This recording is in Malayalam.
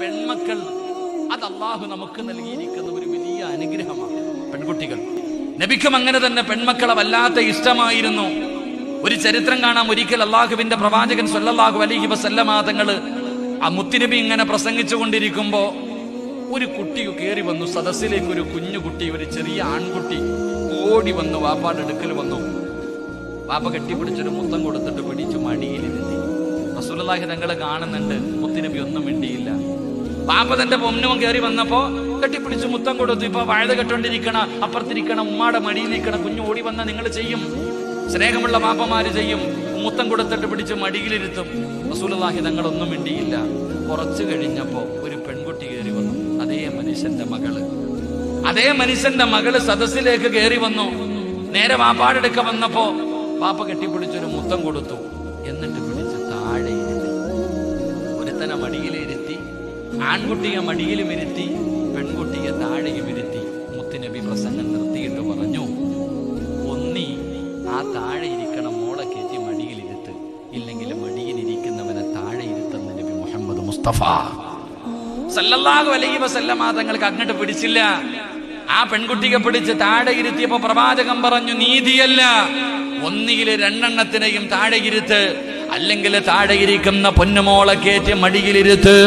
പെൺമക്കൾ അത് അള്ളാഹു നമുക്ക് നൽകിയിരിക്കുന്ന ഒരു വലിയ അനുഗ്രഹമാണ്. പെൺകുട്ടികൾ നബിക്കും അങ്ങനെ തന്നെ പെൺമക്കളെ വല്ലാത്ത ഇഷ്ടമായിരുന്നു. ഒരു ചരിത്രം കാണാം. ഒരിക്കൽ അള്ളാഹുവിന്റെ പ്രവാചകൻ സ്വല്ലല്ലാഹു അലൈഹി വസല്ലമ തങ്ങള് ആ മുത്തുനബി ഇങ്ങനെ പ്രസംഗിച്ചു കൊണ്ടിരിക്കുമ്പോ ഒരു കുട്ടി കയറി വന്നു. സദസ്സിലേക്ക് ഒരു കുഞ്ഞു കുട്ടി, ഒരു ചെറിയ ആൺകുട്ടി ഓടി വന്നു വാപ്പാടെ അടുക്കൽ വന്നു. വാപ്പ കെട്ടിപ്പിടിച്ചൊരു മുത്തം കൊടുത്തിട്ട് പിടിച്ചു മടിയിലിരുത്തി. റസൂലുള്ളാഹി തങ്ങളെ കാണുന്നുണ്ട്. മുത്തുനബി ഒന്നും മിണ്ടിയില്ല. വാപ്പ തന്റെ പൊന്നുവൻ കയറി വന്നപ്പോ കെട്ടിപ്പിടിച്ച് മുത്തം കൊടുത്തു. ഇപ്പൊ വാഴ കെട്ടോണ്ടിരിക്കണ, അപ്പുറത്തിരിക്കണം, ഉമ്മാടെ മടിയിലിരിക്കണം. കുഞ്ഞു ഓടി വന്ന നിങ്ങൾ ചെയ്യും, സ്നേഹമുള്ള വാപ്പമാര് ചെയ്യും. മുത്തം കൊടുത്തിട്ട് പിടിച്ച് മടിയിലിരുത്തും. റസൂലുള്ളാഹി തങ്ങളൊന്നും മിണ്ടിയില്ല. കുറച്ചു കഴിഞ്ഞപ്പോ ഒരു പെൺകുട്ടി കയറി വന്നു. അതേ മനുഷ്യന്റെ മകള് സദസ്സിലേക്ക് കയറി വന്നു. നേരെ വാപ്പാടെടുക്ക വന്നപ്പോ വാപ്പ കെട്ടിപ്പിടിച്ചൊരു മുത്തം കൊടുത്തു. എന്നിട്ട് പിടിച്ച് താഴെ ഇരുത്തി. ഒരുത്തനെ മടിയിലിരുത്തി, ആൺകുട്ടിയെ മടിയിലും ഇരുത്തി, പെൺകുട്ടിയെ താഴെയും ഇരുത്തി. മുത്തുനബി പ്രസംഗം നിർത്തിയിട്ട് പറഞ്ഞു, ഒന്നി ആ താഴെ ഇരിക്കണ മോളെ കയറ്റി മടിയിലിരുത്ത്, ഇല്ലെങ്കിൽ മടിയിലിരിക്കുന്നവനെ താഴെ ഇരുത്തുന്ന നബി മുഹമ്മദ് മുസ്തഫ സല്ലല്ലാഹു അലൈഹി വസല്ലമ തങ്ങൾക്ക് അങ്ങോട്ട് പിടിച്ചില്ല. ആ പെൺകുട്ടിയെ പിടിച്ച് താഴെ ഇരുത്തിയപ്പോ പ്രവാചകൻ പറഞ്ഞു, നീതിയല്ല, ഒന്നിയിൽ രണ്ടെണ്ണത്തിനെയും താഴെ ഇരുത്ത്, അല്ലെങ്കിൽ താഴെ ഇരിക്കുന്ന പൊന്നുമോളെ കയറ്റി മടിയിലിരുത്ത്.